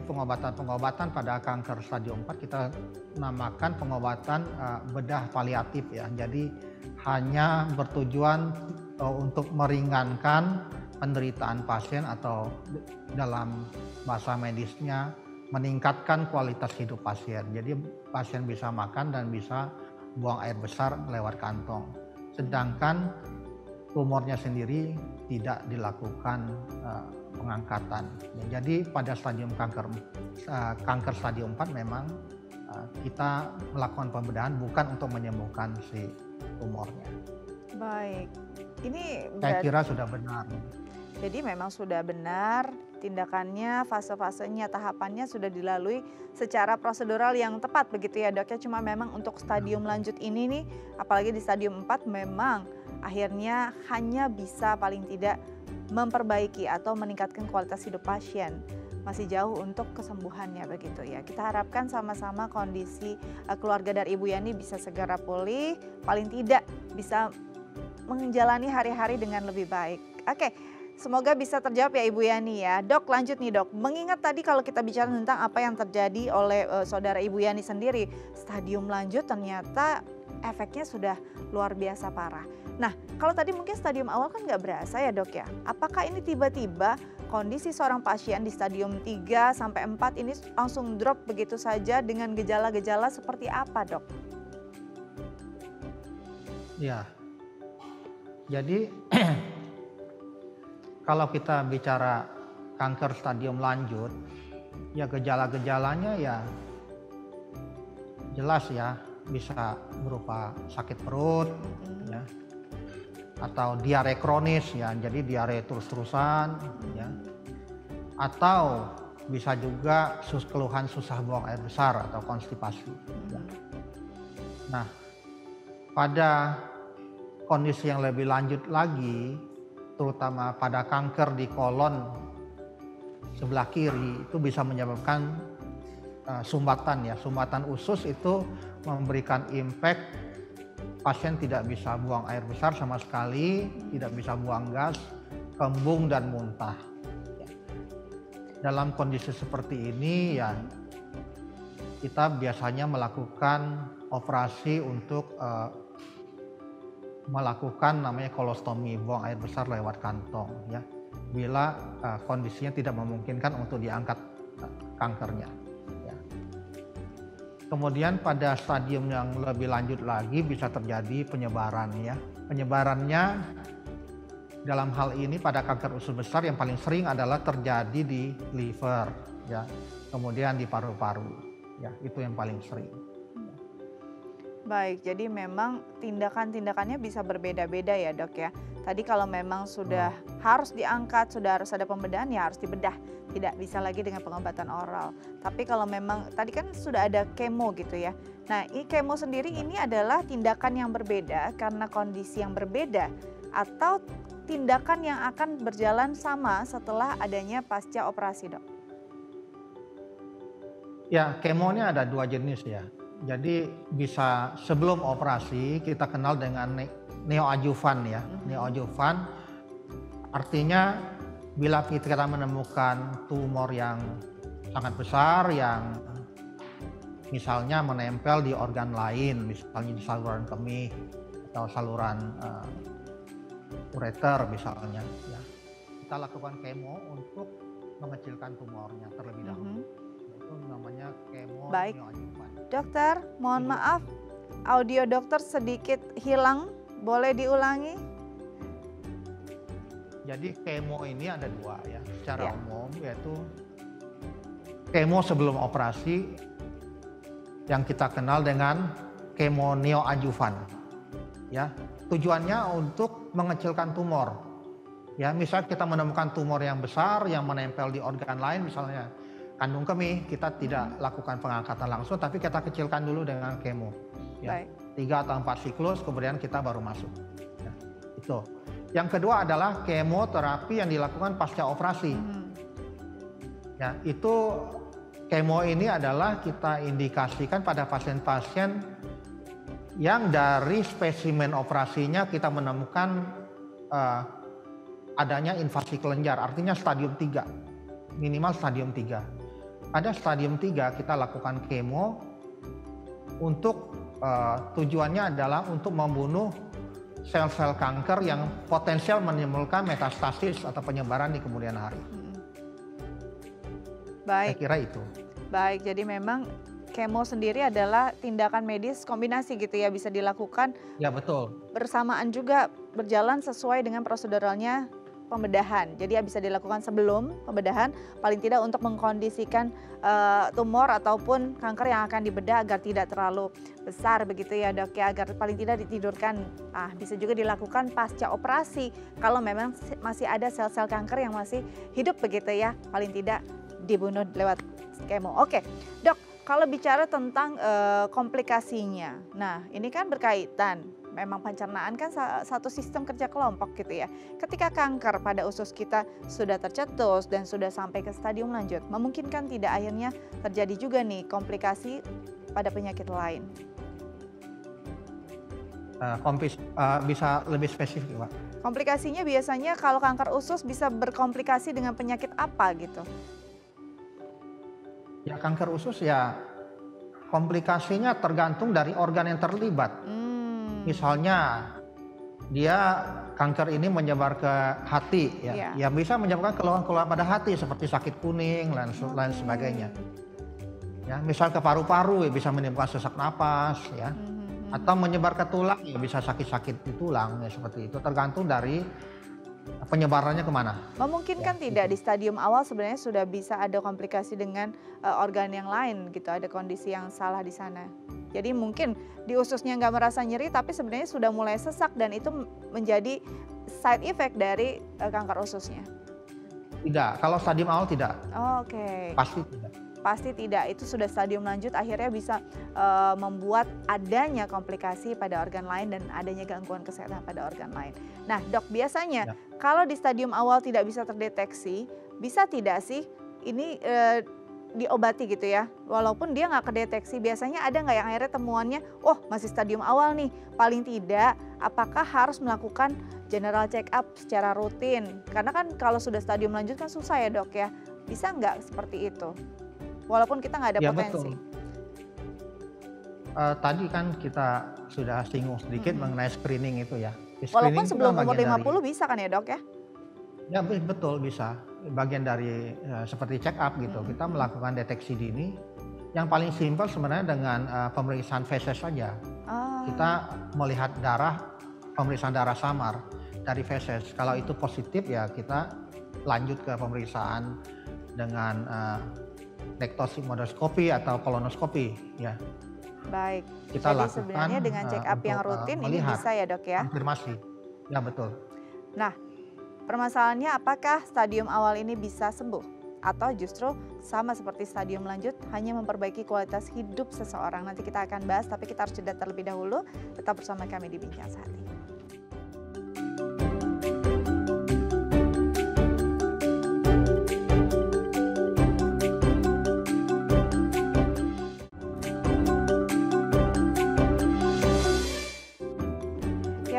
pengobatan pada kanker stadium 4 kita namakan pengobatan bedah paliatif ya. Jadi hanya bertujuan untuk meringankan penderitaan pasien atau dalam bahasa medisnya meningkatkan kualitas hidup pasien. Jadi pasien bisa makan dan bisa buang air besar lewat kantong. Sedangkan tumornya sendiri tidak dilakukan pengangkatan. Jadi pada stadium kanker stadium 4 memang kita melakukan pembedahan bukan untuk menyembuhkan si tumornya. Baik, ini Saya kira sudah benar. jadi memang sudah benar tindakannya, fase-fasenya, tahapannya sudah dilalui secara prosedural yang tepat begitu ya Dok ya. Cuma memang untuk stadium lanjut ini nih, apalagi di stadium 4 memang akhirnya hanya bisa paling tidak memperbaiki atau meningkatkan kualitas hidup pasien. Masih jauh untuk kesembuhannya begitu ya. Kita harapkan sama-sama kondisi keluarga dari Ibu Yani bisa segera pulih, paling tidak bisa menjalani hari-hari dengan lebih baik. Oke. Semoga bisa terjawab ya Ibu Yani ya. Dok, lanjut nih Dok. Mengingat tadi kalau kita bicara tentang apa yang terjadi oleh saudara Ibu Yani sendiri, stadium lanjut ternyata efeknya sudah luar biasa parah. Nah, kalau tadi mungkin stadium awal kan nggak berasa ya Dok ya. Apakah ini tiba-tiba kondisi seorang pasien di stadium 3 sampai 4 ini langsung drop begitu saja dengan gejala-gejala seperti apa Dok? Ya, jadi kalau kita bicara kanker stadium lanjut, ya gejala-gejalanya ya jelas ya, bisa berupa sakit perut, ya, atau diare kronis ya, jadi diare terus-terusan, ya, atau bisa juga keluhan susah buang air besar atau konstipasi. Ya. Nah, pada kondisi yang lebih lanjut lagi, terutama pada kanker di kolon sebelah kiri itu bisa menyebabkan sumbatan ya. Sumbatan usus itu memberikan impact, pasien tidak bisa buang air besar sama sekali, tidak bisa buang gas, kembung dan muntah. Dalam kondisi seperti ini ya kita biasanya melakukan operasi untuk melakukan namanya kolostomi, buang air besar lewat kantong ya, bila kondisinya tidak memungkinkan untuk diangkat kankernya ya. Kemudian pada stadium yang lebih lanjut lagi bisa terjadi penyebaran ya. Penyebarannya dalam hal ini pada kanker usus besar yang paling sering adalah terjadi di liver ya, kemudian di paru-paru ya, itu yang paling sering. Baik, jadi memang tindakan-tindakannya bisa berbeda-beda ya Dok ya. Tadi kalau memang sudah harus diangkat, sudah harus ada pembedahan ya harus dibedah. Tidak bisa lagi dengan pengobatan oral. Tapi kalau memang tadi kan sudah ada kemo gitu ya. Nah, ini kemo sendiri ini adalah tindakan yang berbeda karena kondisi yang berbeda, atau tindakan yang akan berjalan sama setelah adanya pasca operasi Dok? Ya, kemonya ada dua jenis ya. Jadi bisa sebelum operasi kita kenal dengan neoadjuvan ya. Neoadjuvan artinya bila kita menemukan tumor yang sangat besar yang misalnya menempel di organ lain, misalnya di saluran kemih atau saluran ureter misalnya, ya. Kita lakukan kemo untuk mengecilkan tumornya terlebih dahulu. Itu namanya kemo Baik. neoadjuvan. Dokter, mohon maaf, audio dokter sedikit hilang, boleh diulangi? Jadi kemo ini ada dua ya, Ya. secara umum, yaitu kemo sebelum operasi yang kita kenal dengan kemo neoadjuvan. Ya, tujuannya untuk mengecilkan tumor. Ya, misal kita menemukan tumor yang besar yang menempel di organ lain, misalnya kandung kemih, kita tidak lakukan pengangkatan langsung, tapi kita kecilkan dulu dengan kemo. Ya, Baik. 3 atau 4 siklus, kemudian kita baru masuk. Ya, itu. Yang kedua adalah kemoterapi yang dilakukan pasca operasi. Ya, itu kemo ini adalah kita indikasikan pada pasien-pasien yang dari spesimen operasinya kita menemukan adanya invasi kelenjar, artinya stadium 3, minimal stadium 3. Pada stadium 3 kita lakukan kemo untuk tujuannya adalah untuk membunuh sel-sel kanker yang potensial menimbulkan metastasis atau penyebaran di kemudian hari. Saya Baik, kira itu. baik. Jadi memang kemo sendiri adalah tindakan medis kombinasi gitu ya, bisa dilakukan Ya betul. bersamaan juga berjalan sesuai dengan proseduralnya pembedahan. Jadi ya bisa dilakukan sebelum pembedahan, paling tidak untuk mengkondisikan tumor ataupun kanker yang akan dibedah agar tidak terlalu besar begitu ya dok ya, agar paling tidak ditidurkan. Bisa juga dilakukan pasca operasi kalau memang masih ada sel-sel kanker yang masih hidup begitu ya, paling tidak dibunuh lewat kemo. Oke dok, kalau bicara tentang komplikasinya, nah ini kan berkaitan. Memang pencernaan kan satu sistem kerja kelompok gitu ya. Ketika kanker pada usus kita sudah tercetus dan sudah sampai ke stadium lanjut, memungkinkan tidak akhirnya terjadi juga nih komplikasi pada penyakit lain? Bisa lebih spesifik Pak? Komplikasinya biasanya kalau kanker usus bisa berkomplikasi dengan penyakit apa gitu? Ya kanker usus ya komplikasinya tergantung dari organ yang terlibat. Misalnya dia kanker ini menyebar ke hati ya, ya bisa menyebabkan keluhan-keluhan pada hati seperti sakit kuning dan lain sebagainya. Ya, misal ke paru-paru ya bisa menimbulkan sesak napas ya, atau menyebar ke tulang ya bisa sakit-sakit di tulang ya seperti itu. Tergantung dari penyebarannya kemana. Memungkinkan tidak di stadium awal sebenarnya sudah bisa ada komplikasi dengan organ yang lain gitu, ada kondisi yang salah di sana. Jadi mungkin di ususnya nggak merasa nyeri tapi sebenarnya sudah mulai sesak dan itu menjadi side effect dari kanker ususnya. Tidak, kalau stadium awal tidak. Oke. Pasti tidak. Pasti tidak, itu sudah stadium lanjut akhirnya bisa membuat adanya komplikasi pada organ lain dan adanya gangguan kesehatan pada organ lain. Nah dok, biasanya kalau di stadium awal tidak bisa terdeteksi, bisa tidak sih ini diobati gitu ya, walaupun dia nggak kedeteksi, biasanya ada nggak yang akhirnya temuannya, oh masih stadium awal nih, paling tidak apakah harus melakukan general check up secara rutin, karena kan kalau sudah stadium lanjut kan susah ya dok ya, bisa nggak seperti itu, walaupun kita nggak ada potensi? Tadi kan kita sudah singgung sedikit mengenai screening itu ya. Walaupun sebelum umur 50 bisa kan ya dok ya? Ya betul bisa, bagian dari seperti check up gitu, kita melakukan deteksi dini. Yang paling simpel sebenarnya dengan pemeriksaan feses saja. Kita melihat darah, pemeriksaan darah samar dari feses. Kalau itu positif ya kita lanjut ke pemeriksaan dengan dektoskopi atau kolonoskopi ya. Baik, kita jadi lakukan sebenarnya dengan check up yang rutin ini bisa ya dok ya? Konfirmasi, ya betul. Nah, permasalahannya apakah stadium awal ini bisa sembuh? Atau justru sama seperti stadium lanjut hanya memperbaiki kualitas hidup seseorang? Nanti kita akan bahas, tapi kita harus jeda terlebih dahulu. Tetap bersama kami di Bincang Sehati.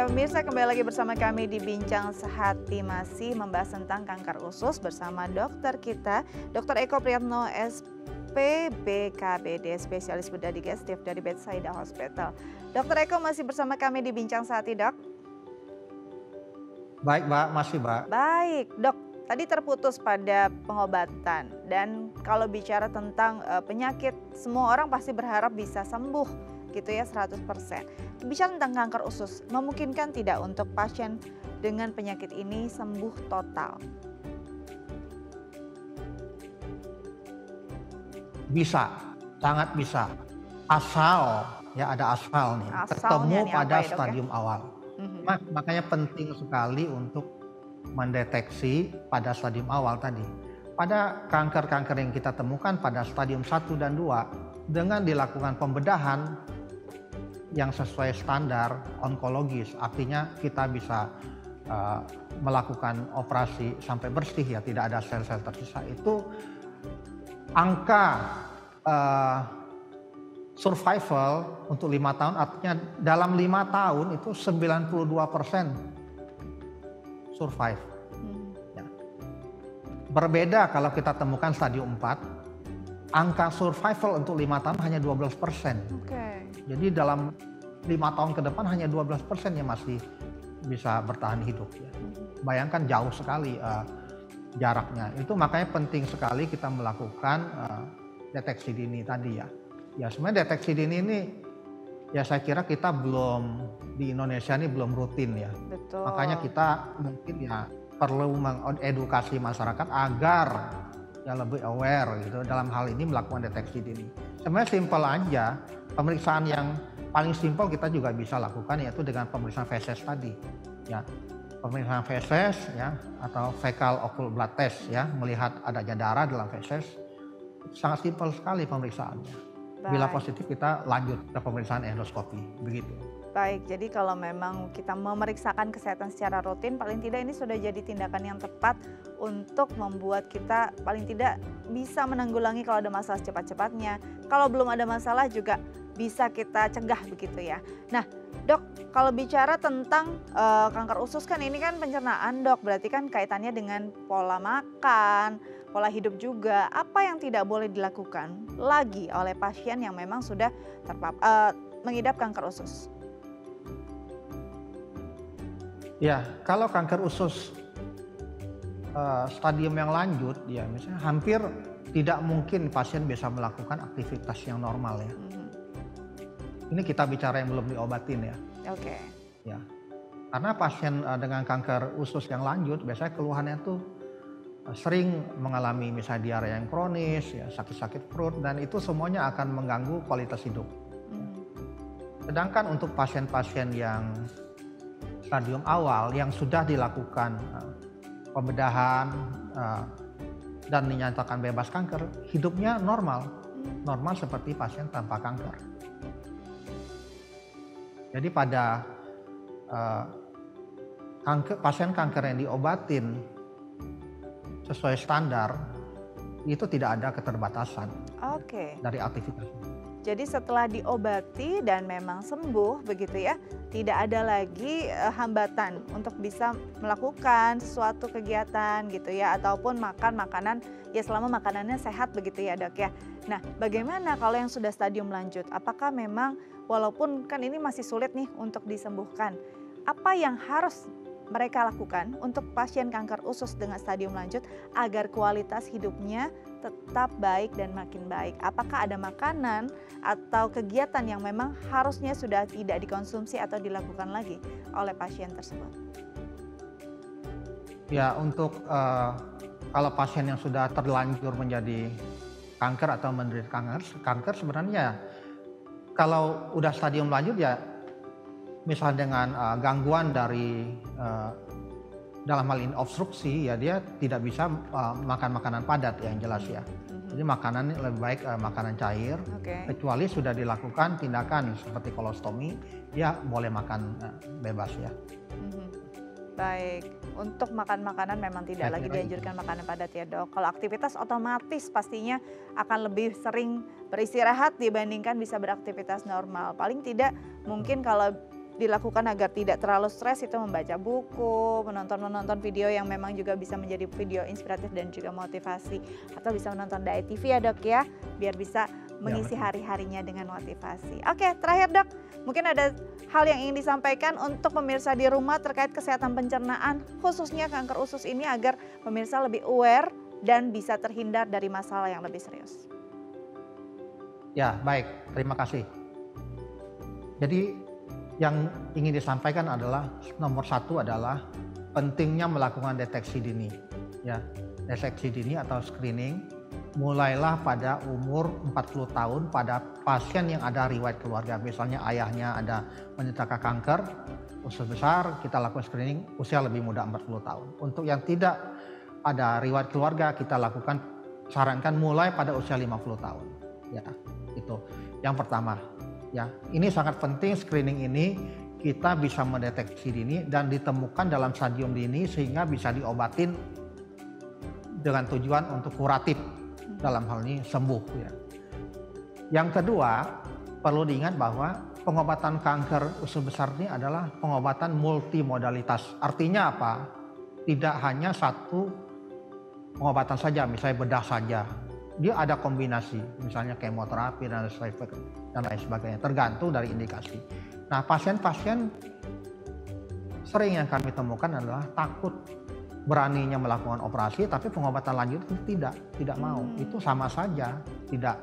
Pemirsa, kembali lagi bersama kami di Bincang Sehati, masih membahas tentang kanker usus bersama dokter kita, Dr. Eko Priyatno SPP BKBD, spesialis bedah digestif dari Bethsaida Hospital. Dr. Eko masih bersama kami di Bincang Sehati, Dok. Baik, Mbak, masih, Mbak. Baik, Dok. Tadi terputus pada pengobatan, dan kalau bicara tentang penyakit, semua orang pasti berharap bisa sembuh gitu ya 100%. Bicara tentang kanker usus, memungkinkan tidak untuk pasien dengan penyakit ini sembuh total? Bisa, sangat bisa. Asal, ya ada asal nih, Asalnya ketemu nih pada apa ya, Dok, ya? stadium awal. Makanya penting sekali untuk mendeteksi pada stadium awal tadi. Pada kanker-kanker yang kita temukan pada stadium 1 dan 2, dengan dilakukan pembedahan yang sesuai standar onkologis, artinya kita bisa melakukan operasi sampai bersih, ya tidak ada sel-sel tersisa, itu angka survival untuk 5 tahun, artinya dalam 5 tahun itu 92% survive. Ya. Berbeda kalau kita temukan stadium 4, angka survival untuk 5 tahun hanya 12%. Jadi dalam 5 tahun ke depan hanya 12% yang masih bisa bertahan hidup. Ya. Bayangkan jauh sekali jaraknya. Itu makanya penting sekali kita melakukan deteksi dini tadi ya. Ya sebenarnya deteksi dini ini ya saya kira kita belum di Indonesia ini belum rutin ya. Betul. Makanya kita mungkin ya perlu mengedukasi masyarakat agar ya lebih aware gitu dalam hal ini melakukan deteksi dini. Sebenarnya simpel aja, pemeriksaan yang paling simpel kita juga bisa lakukan yaitu dengan pemeriksaan feses tadi. Ya. Pemeriksaan feses ya atau fecal occult blood test ya, melihat adanya darah dalam feses. Sangat simpel sekali pemeriksaannya. Bila positif kita lanjut ke pemeriksaan endoskopi, begitu. Baik, jadi kalau memang kita memeriksakan kesehatan secara rutin, paling tidak ini sudah jadi tindakan yang tepat untuk membuat kita paling tidak bisa menanggulangi kalau ada masalah cepat-cepatnya. Kalau belum ada masalah juga bisa kita cegah begitu ya. Nah, Dok, kalau bicara tentang kanker usus kan ini kan pencernaan, Dok. Berarti kan kaitannya dengan pola makan, pola hidup juga. Apa yang tidak boleh dilakukan lagi oleh pasien yang memang sudah mengidap kanker usus? Ya, kalau kanker usus stadium yang lanjut, ya misalnya hampir tidak mungkin pasien bisa melakukan aktivitas yang normal ya. Ini kita bicara yang belum diobatin ya. Oke. Ya, karena pasien dengan kanker usus yang lanjut biasanya keluhannya tuh sering mengalami misalnya diare yang kronis, ya sakit-sakit perut, dan itu semuanya akan mengganggu kualitas hidup. Sedangkan untuk pasien-pasien yang stadium awal yang sudah dilakukan pembedahan dan dinyatakan bebas kanker, hidupnya normal seperti pasien tanpa kanker. Jadi pada pasien kanker yang diobatin sesuai standar itu tidak ada keterbatasan dari aktivitas. Jadi setelah diobati dan memang sembuh begitu ya, tidak ada lagi hambatan untuk bisa melakukan suatu kegiatan gitu ya, ataupun makan makanan ya selama makanannya sehat begitu ya, Dok ya. Nah, bagaimana kalau yang sudah stadium lanjut? Apakah memang walaupun kan ini masih sulit nih untuk disembuhkan, apa yang harus mereka lakukan untuk pasien kanker usus dengan stadium lanjut agar kualitas hidupnya tetap baik dan makin baik? Apakah ada makanan atau kegiatan yang memang harusnya sudah tidak dikonsumsi atau dilakukan lagi oleh pasien tersebut? Ya, untuk kalau pasien yang sudah terlanjur menjadi kanker atau menderita kanker sebenarnya kalau udah stadium lanjut ya misalnya dengan gangguan dari dalam hal ini obstruksi, ya dia tidak bisa makan makanan padat yang jelas ya. Jadi makanan lebih baik makanan cair, kecuali sudah dilakukan tindakan seperti kolostomi, dia boleh makan bebas ya. Baik, untuk makan makanan memang tidak lagi dianjurkan makanan padat ya, Dok. Kalau aktivitas otomatis pastinya akan lebih sering beristirahat dibandingkan bisa beraktivitas normal. Paling tidak mungkin kalau dilakukan agar tidak terlalu stres itu membaca buku, menonton video yang memang juga bisa menjadi video inspiratif dan juga motivasi. Atau bisa menonton Diet TV ya dok ya, biar bisa mengisi hari-harinya dengan motivasi. Oke, terakhir dok, mungkin ada hal yang ingin disampaikan untuk pemirsa di rumah terkait kesehatan pencernaan, khususnya kanker usus ini agar pemirsa lebih aware dan bisa terhindar dari masalah yang lebih serius. Ya, baik. Terima kasih. Jadi yang ingin disampaikan adalah nomor satu adalah pentingnya melakukan deteksi dini. Ya, deteksi dini atau screening mulailah pada umur 40 tahun pada pasien yang ada riwayat keluarga. Misalnya ayahnya ada menderita kanker usus besar, kita lakukan screening usia lebih muda 40 tahun. Untuk yang tidak ada riwayat keluarga, kita lakukan sarankan mulai pada usia 50 tahun. Ya, itu yang pertama. Ya, ini sangat penting screening ini kita bisa mendeteksi dini dan ditemukan dalam stadium dini sehingga bisa diobatin dengan tujuan untuk kuratif, dalam hal ini sembuh ya. Yang kedua, perlu diingat bahwa pengobatan kanker usus besar ini adalah pengobatan multimodalitas. Artinya apa? Tidak hanya satu pengobatan saja, misalnya bedah saja. Dia ada kombinasi, misalnya kemoterapi dan lain sebagainya, tergantung dari indikasi. Nah, pasien-pasien sering yang kami temukan adalah takut beraninya melakukan operasi, tapi pengobatan lanjut itu tidak mau. Itu sama saja tidak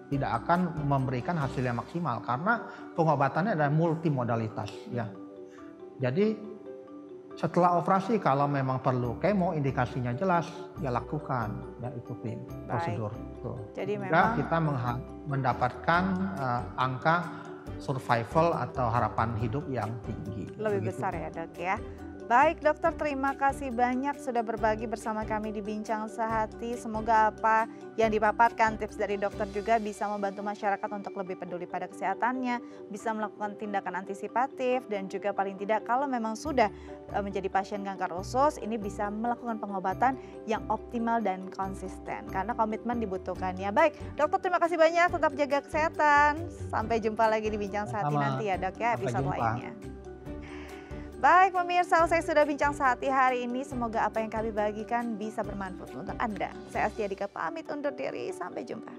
akan memberikan hasil yang maksimal karena pengobatannya adalah multimodalitas ya. Jadi setelah operasi kalau memang perlu kemo indikasinya jelas ya lakukan ya, itu prosedur. Tuh. Jadi memang kita mendapatkan angka survival atau harapan hidup yang tinggi. Lebih besar ya dok ya. Baik dokter, terima kasih banyak sudah berbagi bersama kami di Bincang Sehati. Semoga apa yang dipaparkan tips dari dokter juga bisa membantu masyarakat untuk lebih peduli pada kesehatannya, bisa melakukan tindakan antisipatif dan juga paling tidak kalau memang sudah menjadi pasien kanker usus ini bisa melakukan pengobatan yang optimal dan konsisten karena komitmen dibutuhkan ya. Baik dokter, terima kasih banyak, tetap jaga kesehatan. Sampai jumpa lagi di Bincang Sehati nanti ya dok ya, episode lainnya. Baik pemirsa, saya sudah bincang sehati hari ini. Semoga apa yang kami bagikan bisa bermanfaat untuk Anda. Saya Astia Dika pamit undur diri, sampai jumpa.